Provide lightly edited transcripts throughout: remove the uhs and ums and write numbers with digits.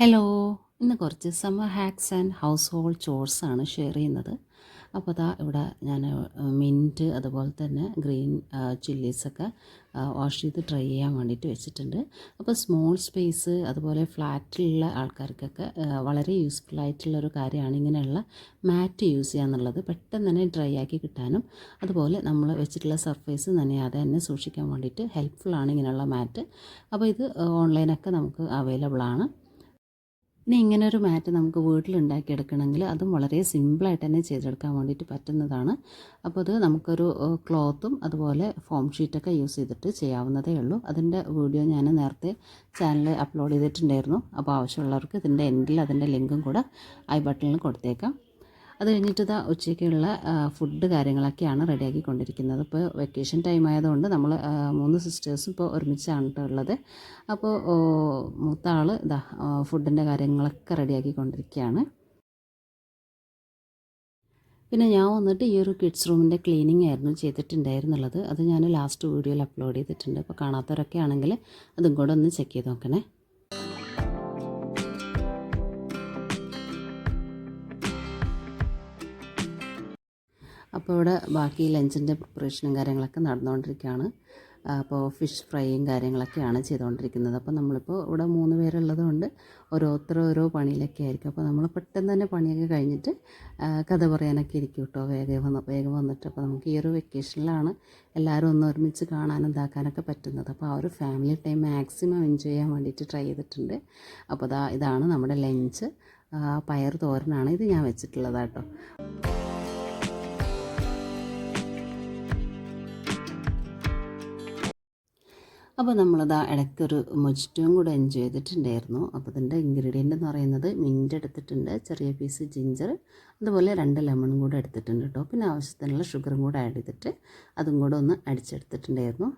Hello, ഇന്ന് കുറച്ച് summer hacks and household chores ആണ് ഷെയർ ചെയ്യുന്നത്. അപ്പോൾ ദാ ഇവിടെ ഞാൻ മിൻറ്റ് അതുപോലെ തന്നെ ഗ്രീൻ ചില്ലീസൊക്കെ വാഷ് ചെയ്ത് ഡ്രൈ ചെയ്യാൻ വേണ്ടിയിട്ട് വെച്ചിട്ടുണ്ട്. അപ്പോൾ സ്മോൾ സ്പേസ് അതുപോലെ ഫ്ലാറ്റിലുള്ള ആൾക്കാർക്കൊക്കെ വളരെ യൂസ്ഫുൾ ആയിട്ടുള്ളൊരു കാര്യമാണ് ഇങ്ങനെയുള്ള മാറ്റ് യൂസ് ചെയ്യുക എന്നുള്ളത്. പെട്ടെന്ന് തന്നെ ഡ്രൈ ആക്കി കിട്ടാനും അതുപോലെ നമ്മൾ വെച്ചിട്ടുള്ള സർഫേസ് നനയാതെ തന്നെ സൂക്ഷിക്കാൻ വേണ്ടിയിട്ട് ഹെൽപ്ഫുള്ളാണ് ഇങ്ങനെയുള്ള മാറ്റ്. അപ്പോൾ ഇത് ഓൺലൈനൊക്കെ നമുക്ക് അവൈലബിൾ ആണ്. ഇനി ഇങ്ങനൊരു മാറ്റ് നമുക്ക് വീട്ടിലുണ്ടാക്കിയെടുക്കണമെങ്കിൽ അതും വളരെ സിമ്പിളായിട്ട് തന്നെ ചെയ്തെടുക്കാൻ വേണ്ടിയിട്ട് പറ്റുന്നതാണ്. അപ്പോൾ അത് നമുക്കൊരു ക്ലോത്തും അതുപോലെ ഫോം ഷീറ്റൊക്കെ യൂസ് ചെയ്തിട്ട് ചെയ്യാവുന്നതേ ഉള്ളൂ. അതിൻ്റെ വീഡിയോ ഞാൻ നേരത്തെ ചാനലിൽ അപ്ലോഡ് ചെയ്തിട്ടുണ്ടായിരുന്നു. അപ്പോൾ ആവശ്യമുള്ളവർക്ക് ഇതിൻ്റെ എൻഡിൽ അതിൻ്റെ ലിങ്കും കൂടെ ഐ ബട്ടണിൽ കൊടുത്തേക്കാം. അത് കഴിഞ്ഞിട്ട് ഇതാ ഉച്ചയ്ക്കുള്ള ഫുഡ് കാര്യങ്ങളൊക്കെയാണ് റെഡിയാക്കിക്കൊണ്ടിരിക്കുന്നത്. ഇപ്പോൾ വെക്കേഷൻ ടൈം ആയതുകൊണ്ട് നമ്മൾ 3 സിസ്റ്റേഴ്സും ഇപ്പോൾ ഒരുമിച്ചാണ് ഉള്ളത്. അപ്പോൾ മൂത്ത ആൾ ഇതാ ഫുഡിൻ്റെ കാര്യങ്ങളൊക്കെ റെഡിയാക്കിക്കൊണ്ടിരിക്കുകയാണ്. പിന്നെ ഞാൻ വന്നിട്ട് ഈ ഒരു കിഡ്സ് റൂമിൻ്റെ ക്ലീനിങ് ആയിരുന്നു ചെയ്തിട്ടുണ്ടായിരുന്നുള്ളത്. അത് ഞാൻ ലാസ്റ്റ് വീഡിയോയിൽ അപ്ലോഡ് ചെയ്തിട്ടുണ്ട്. അപ്പോൾ കാണാത്തവരൊക്കെ ആണെങ്കിൽ അതും കൂടെ ഒന്ന് ചെക്ക് ചെയ്ത് നോക്കണേ. അപ്പോൾ ഇവിടെ ബാക്കി ലഞ്ചിൻ്റെ പ്രിപ്പറേഷനും കാര്യങ്ങളൊക്കെ നടന്നുകൊണ്ടിരിക്കുകയാണ്. അപ്പോൾ ഫിഷ് ഫ്രൈയും കാര്യങ്ങളൊക്കെയാണ് ചെയ്തുകൊണ്ടിരിക്കുന്നത്. അപ്പോൾ നമ്മളിപ്പോൾ ഇവിടെ 3 പേരുള്ളത് കൊണ്ട് ഓരോ പണിയിലൊക്കെ ആയിരിക്കും. അപ്പോൾ നമ്മൾ പെട്ടെന്ന് തന്നെ പണിയൊക്കെ കഴിഞ്ഞിട്ട് കഥ പറയാനൊക്കെ ഇരിക്കും കേട്ടോ, വേഗം വന്നിട്ട്. അപ്പോൾ നമുക്ക് ഈ ഒരു വെക്കേഷനിലാണ് എല്ലാവരും ഒന്ന് ഒരുമിച്ച് കാണാനും ഇതാക്കാനൊക്കെ പറ്റുന്നത്. അപ്പോൾ ആ ഒരു ഫാമിലി ടൈം മാക്സിമം എൻജോയ് ചെയ്യാൻ വേണ്ടിയിട്ട് ട്രൈ ചെയ്തിട്ടുണ്ട്. അപ്പോൾ ഇതാണ് നമ്മുടെ ലഞ്ച്. പയർ തോരനാണ് ഇത് ഞാൻ വെച്ചിട്ടുള്ളത് കേട്ടോ. അപ്പോൾ നമ്മളിതാ ഇടയ്ക്കൊരു മൊജിറ്റോയും കൂടെ എൻജോയ് ചെയ്തിട്ടുണ്ടായിരുന്നു. അപ്പോൾ ഇതിൻ്റെ ഇൻഗ്രീഡിയൻ്റ് എന്ന് പറയുന്നത് മിൻറ്റ് എടുത്തിട്ടുണ്ട്, ചെറിയ പീസ് ജിഞ്ചർ, അതുപോലെ 2 ലെമണും കൂടെ എടുത്തിട്ടുണ്ട് കേട്ടോ. പിന്നെ ആവശ്യത്തിനുള്ള ഷുഗറും കൂടെ ആഡ് ചെയ്തിട്ട് അതും കൂടെ ഒന്ന് അടിച്ചെടുത്തിട്ടുണ്ടായിരുന്നു.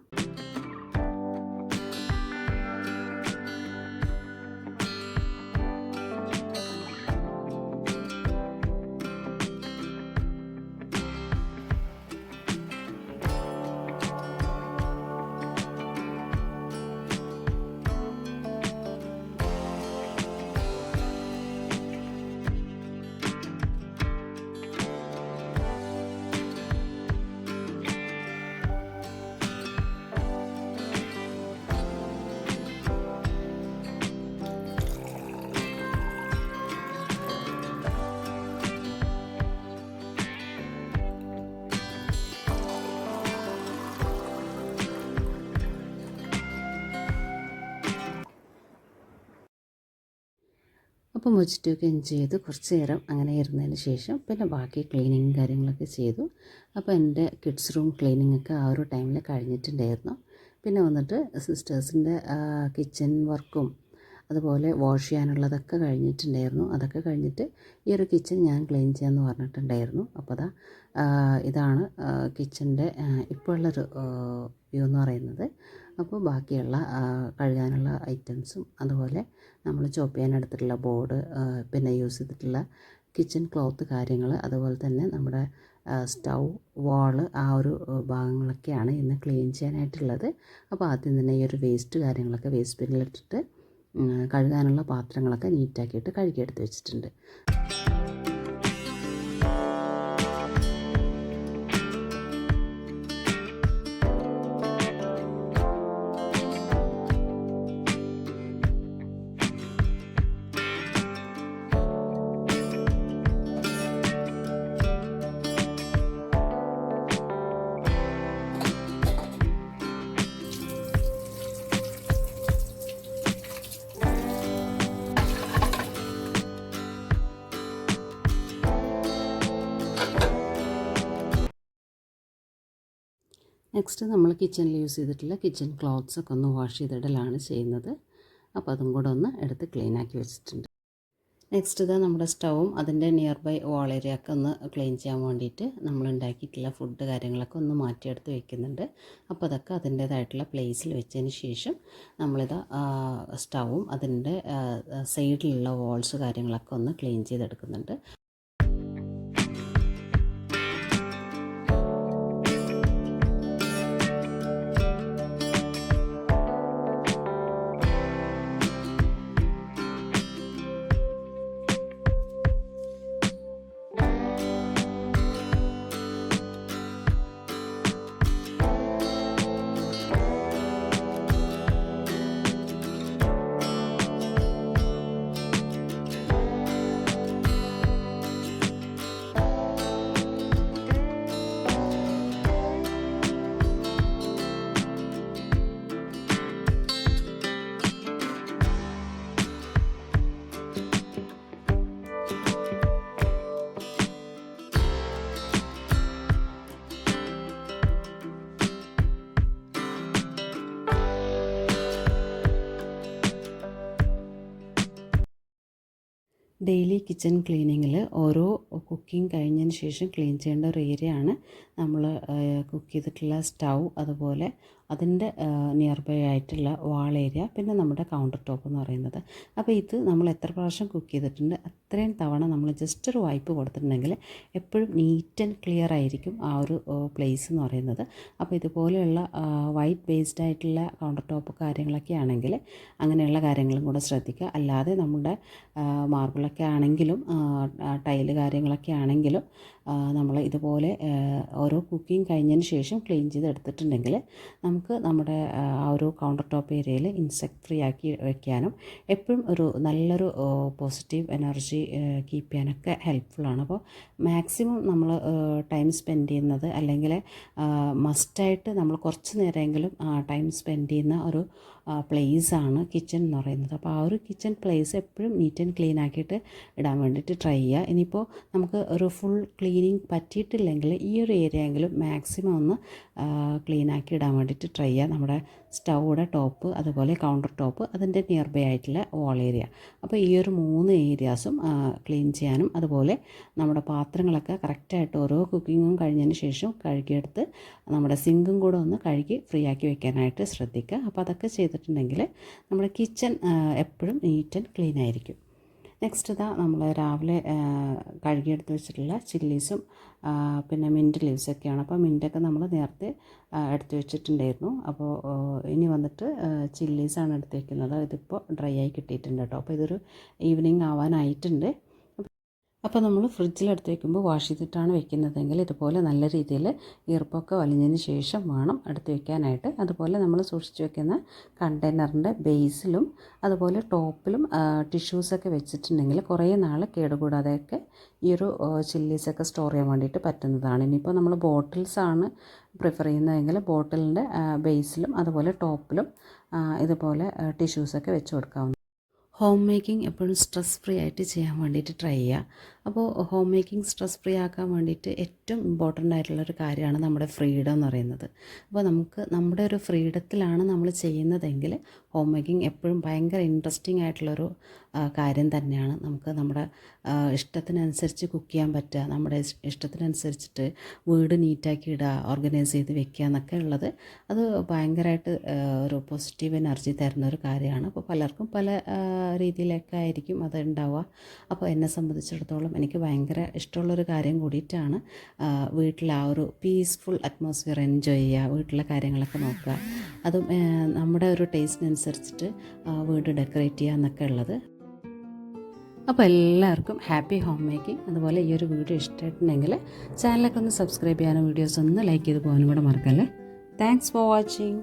അപ്പോൾ മൊജിറ്റോയൊക്കെ എൻജോയ് ചെയ്ത് കുറച്ച് നേരം അങ്ങനെ ഇരുന്നതിന് ശേഷം പിന്നെ ബാക്കി ക്ലീനിങ് കാര്യങ്ങളൊക്കെ ചെയ്തു. അപ്പോൾ എൻ്റെ കിഡ്സ് റൂം ക്ലീനിങ് ഒക്കെ ആ ഒരു ടൈമിൽ കഴിഞ്ഞിട്ടുണ്ടായിരുന്നു. പിന്നെ വന്നിട്ട് സിസ്റ്റേഴ്സിൻ്റെ കിച്ചൺ വർക്കും അതുപോലെ വാഷ് ചെയ്യാനുള്ളതൊക്കെ കഴിഞ്ഞിട്ടുണ്ടായിരുന്നു. അതൊക്കെ കഴിഞ്ഞിട്ട് ഈ ഒരു കിച്ചൺ ഞാൻ ക്ലീൻ ചെയ്യാമെന്ന് പറഞ്ഞിട്ടുണ്ടായിരുന്നു. അപ്പോൾ ഇതാണ് കിച്ചൻ്റെ ഇപ്പോൾ ഉള്ളൊരു വ്യൂ എന്ന് പറയുന്നത്. അപ്പോൾ ബാക്കിയുള്ള കഴുകാനുള്ള ഐറ്റംസും അതുപോലെ നമ്മൾ ചോപ്പ് ചെയ്യാനെടുത്തിട്ടുള്ള ബോർഡ്, പിന്നെ യൂസ് ചെയ്തിട്ടുള്ള കിച്ചൺ ക്ലോത്ത് കാര്യങ്ങൾ, അതുപോലെ തന്നെ നമ്മുടെ സ്റ്റൗ, വാള്, ആ ഒരു ഭാഗങ്ങളൊക്കെയാണ് ഇന്ന് ക്ലീൻ ചെയ്യാനായിട്ടുള്ളത്. അപ്പോൾ ആദ്യം തന്നെ ഈ ഒരു വേസ്റ്റ് കാര്യങ്ങളൊക്കെ വേസ്റ്റ് ബിന്നിലിട്ടിട്ട് കഴുകാനുള്ള പാത്രങ്ങളൊക്കെ നീറ്റാക്കിയിട്ട് കഴുകിയെടുത്ത് വെച്ചിട്ടുണ്ട്. നെക്സ്റ്റ് നമ്മൾ കിച്ചണിൽ യൂസ് ചെയ്തിട്ടുള്ള കിച്ചൺ ക്ലോത്ത്സൊക്കെ ഒന്ന് വാഷ് ചെയ്തിടലാണ് ചെയ്യുന്നത്. അപ്പോൾ അതും കൂടെ ഒന്ന് എടുത്ത് ക്ലീൻ ആക്കി വെച്ചിട്ടുണ്ട്. നെക്സ്റ്റ് നമ്മുടെ സ്റ്റൗവും അതിൻ്റെ നിയർ ബൈ വാൾ ഏരിയ ഒക്കെ ഒന്ന് ക്ലീൻ ചെയ്യാൻ വേണ്ടിയിട്ട് നമ്മൾ ഉണ്ടാക്കിയിട്ടുള്ള ഫുഡ് കാര്യങ്ങളൊക്കെ ഒന്ന് മാറ്റിയെടുത്ത് വെക്കുന്നുണ്ട്. അപ്പോൾ അതൊക്കെ അതിൻ്റേതായിട്ടുള്ള പ്ലേസിൽ വെച്ചതിന് ശേഷം നമ്മളിത് സ്റ്റൗവും അതിൻ്റെ സൈഡിലുള്ള വാൾസ് കാര്യങ്ങളൊക്കെ ഒന്ന് ക്ലീൻ ചെയ്തെടുക്കുന്നുണ്ട്. ഡെയിലി കിച്ചൺ ക്ലീനിങ്ങിൽ ഓരോ കുക്കിംഗ് കഴിഞ്ഞതിന് ശേഷം ക്ലീൻ ചെയ്യേണ്ട ഒരു ഏരിയ ആണ് നമ്മൾ കുക്ക് ചെയ്തിട്ടുള്ള സ്റ്റൗ, അതുപോലെ അതിൻ്റെ നിയർ ബൈ ആയിട്ടുള്ള വാൾ ഏരിയ, പിന്നെ നമ്മുടെ കൗണ്ടർ ടോപ്പ് എന്ന് പറയുന്നത്. അപ്പോൾ ഇത് നമ്മൾ എത്ര പ്രാവശ്യം കുക്ക് ചെയ്തിട്ടുണ്ട് അത്രയും തവണ നമ്മൾ ജസ്റ്റ് ഒരു വൈപ്പ് കൊടുത്തിട്ടുണ്ടെങ്കിൽ എപ്പോഴും നീറ്റ് ആൻഡ് ക്ലിയർ ആയിരിക്കും ആ ഒരു പ്ലേസ് എന്ന് പറയുന്നത്. അപ്പോൾ ഇതുപോലെയുള്ള വൈറ്റ് ബേസ്ഡ് ആയിട്ടുള്ള കൗണ്ടർ ടോപ്പ് കാര്യങ്ങളൊക്കെ ആണെങ്കിൽ അങ്ങനെയുള്ള കാര്യങ്ങളും കൂടെ ശ്രദ്ധിക്കുക. അല്ലാതെ നമ്മുടെ മാർബിളൊക്കെ ആണെങ്കിലും ടൈല് കാര്യങ്ങളൊക്കെ ആണെങ്കിലും നമ്മൾ ഇതുപോലെ ഓരോ കുക്കിംഗ് കഴിഞ്ഞതിന് ശേഷം ക്ലീൻ ചെയ്ത് എടുത്തിട്ടുണ്ടെങ്കിൽ നമുക്ക് നമ്മുടെ ആ ഒരു കൗണ്ടർ ടോപ്പ് ഏരിയയിൽ ഇൻസെക്ട് ഫ്രീ ആക്കി വയ്ക്കാനും എപ്പോഴും ഒരു നല്ലൊരു പോസിറ്റീവ് എനർജി കീപ്പ് ചെയ്യാനൊക്കെ ഹെൽപ്ഫുള്ളാണ്. അപ്പോൾ മാക്സിമം നമ്മൾ ടൈം സ്പെൻഡ് ചെയ്യുന്നത്, അല്ലെങ്കിൽ മസ്റ്റായിട്ട് നമ്മൾ കുറച്ച് നേരമെങ്കിലും ടൈം സ്പെൻഡ് ചെയ്യുന്ന ഒരു പ്ലേസാണ് കിച്ചൺ എന്ന് പറയുന്നത്. അപ്പോൾ ആ ഒരു കിച്ചൺ പ്ലേസ് എപ്പോഴും നീറ്റ് ആൻഡ് ക്ലീൻ ആക്കിയിട്ട് ഇടാൻ വേണ്ടിയിട്ട് ട്രൈ ചെയ്യുക. ഇനിയിപ്പോൾ നമുക്ക് ഒരു ഫുൾ ക്ലീനിങ് പറ്റിയിട്ടില്ലെങ്കിൽ ഈ ഒരു ഏരിയ എങ്കിലും മാക്സിമം ഒന്ന് ക്ലീൻ ആക്കി ഇടാൻ വേണ്ടിയിട്ട് ട്രൈ ചെയ്യുക. നമ്മുടെ സ്റ്റൗയുടെ ടോപ്പ്, അതുപോലെ കൗണ്ടർ ടോപ്പ്, അതിൻ്റെ നിയർ ബൈ ആയിട്ടുള്ള വാൾ ഏരിയ. അപ്പോൾ ഈ ഒരു 3 ഏരിയാസും ക്ലീൻ ചെയ്യാനും, അതുപോലെ നമ്മുടെ പാത്രങ്ങളൊക്കെ കറക്റ്റായിട്ട് ഓരോ കുക്കിങ്ങും കഴിഞ്ഞതിന് ശേഷം കഴുകിയെടുത്ത് നമ്മുടെ സിങ്കും കൂടെ ഒന്ന് കഴുകി ഫ്രീ ആക്കി വെക്കാനായിട്ട് ശ്രദ്ധിക്കുക. അപ്പോൾ അതൊക്കെ ചെയ്തിട്ടുണ്ടെങ്കിൽ നമ്മുടെ കിച്ചൺ എപ്പോഴും നീറ്റ് ആൻഡ് ക്ലീൻ ആയിരിക്കും. നെക്സ്റ്റ് ഇതാ നമ്മൾ രാവിലെ കഴുകിയെടുത്ത് വെച്ചിട്ടുള്ള ചില്ലീസും പിന്നെ മിൻറ്റ് ലീവ്സൊക്കെയാണ്. അപ്പോൾ മിൻറ്റൊക്കെ നമ്മൾ നേരത്തെ എടുത്ത് വെച്ചിട്ടുണ്ടായിരുന്നു. അപ്പോൾ ഇനി വന്നിട്ട് ചില്ലീസാണ് എടുത്ത് വയ്ക്കുന്നത്. ഇതിപ്പോൾ ഡ്രൈ ആയി കിട്ടിയിട്ടുണ്ട് കേട്ടോ. അപ്പോൾ ഇതൊരു ഈവനിങ് ആവാനായിട്ടുണ്ട്. അപ്പോൾ നമ്മൾ ഫ്രിഡ്ജിലെടുത്ത് വയ്ക്കുമ്പോൾ വാഷ് ചെയ്തിട്ടാണ് വെക്കുന്നതെങ്കിൽ ഇതുപോലെ നല്ല രീതിയിൽ ഈർപ്പമൊക്കെ വലിഞ്ഞതിന് ശേഷം വേണം എടുത്ത് വയ്ക്കാനായിട്ട്. അതുപോലെ നമ്മൾ സൂക്ഷിച്ച് വെക്കുന്ന കണ്ടെയ്നറിൻ്റെ ബേസിലും അതുപോലെ ടോപ്പിലും ടിഷ്യൂസൊക്കെ വെച്ചിട്ടുണ്ടെങ്കിൽ കുറേ നാൾ കേടുകൂടാതെയൊക്കെ ഈ ഒരു ചില്ലീസൊക്കെ സ്റ്റോർ ചെയ്യാൻ വേണ്ടിയിട്ട് പറ്റുന്നതാണ്. ഇനിയിപ്പോൾ നമ്മൾ ബോട്ടിൽസാണ് പ്രിഫർ ചെയ്യുന്നതെങ്കിൽ ബോട്ടിലിൻ്റെ ബേസിലും അതുപോലെ ടോപ്പിലും ഇതുപോലെ ടിഷ്യൂസൊക്കെ വെച്ച് കൊടുക്കാവുന്നതാണ്. ഹോം മേക്കിംഗ് എപ്പോഴും സ്ട്രെസ് ഫ്രീ ആയിട്ട് ചെയ്യാൻ വേണ്ടിയിട്ട് ട്രൈ ചെയ്യുക. അപ്പോൾ ഹോം മേക്കിംഗ് സ്ട്രെസ് ഫ്രീ ആക്കാൻ വേണ്ടിയിട്ട് ഏറ്റവും ഇമ്പോർട്ടൻ്റ് ആയിട്ടുള്ളൊരു കാര്യമാണ് നമ്മുടെ ഫ്രീഡം എന്ന് പറയുന്നത്. അപ്പോൾ നമുക്ക് നമ്മുടെ ഒരു ഫ്രീഡത്തിലാണ് നമ്മൾ ചെയ്യുന്നതെങ്കിൽ ഹോം മേക്കിംഗ് എപ്പോഴും ഭയങ്കര ഇൻട്രസ്റ്റിംഗ് ആയിട്ടുള്ളൊരു കാര്യം തന്നെയാണ്. നമുക്ക് നമ്മുടെ ഇഷ്ടത്തിനനുസരിച്ച് കുക്ക് ചെയ്യാൻ പറ്റുക, നമ്മുടെ ഇഷ്ടത്തിനനുസരിച്ചിട്ട് വീട് നീറ്റാക്കി ഇടുക, ഓർഗനൈസ് ചെയ്ത് വെക്കുക എന്നൊക്കെ ഉള്ളത് അത് ഭയങ്കരമായിട്ട് ഒരു പോസിറ്റീവ് എനർജി തരുന്ന ഒരു കാര്യമാണ്. അപ്പോൾ പലർക്കും പല രീതിയിലൊക്കെ ആയിരിക്കും അത് ഉണ്ടാവുക. അപ്പോൾ എന്നെ സംബന്ധിച്ചിടത്തോളം എനിക്ക് ഭയങ്കര ഇഷ്ടമുള്ളൊരു കാര്യം കൂടിയിട്ടാണ് വീട്ടിൽ ആ ഒരു പീസ്ഫുൾ അറ്റ്മോസ്ഫിയർ എൻജോയ് ചെയ്യുക, വീട്ടിലെ കാര്യങ്ങളൊക്കെ നോക്കുക, അതും നമ്മുടെ ഒരു ടേസ്റ്റിനനുസരിച്ചിട്ട് വീട് ഡെക്കറേറ്റ് ചെയ്യുക എന്നൊക്കെ ഉള്ളത്. അപ്പോൾ എല്ലാവർക്കും ഹാപ്പി ഹോം മേക്കിംഗ്. അതുപോലെ ഈ ഒരു വീഡിയോ ഇഷ്ടമായിട്ടുണ്ടെങ്കിൽ ചാനലൊക്കെ ഒന്ന് സബ്സ്ക്രൈബ് ചെയ്യാനും വീഡിയോസ് ഒന്ന് ലൈക്ക് ചെയ്ത് പോകാനും കൂടെ മറക്കല്ലേ. Thanks for watching.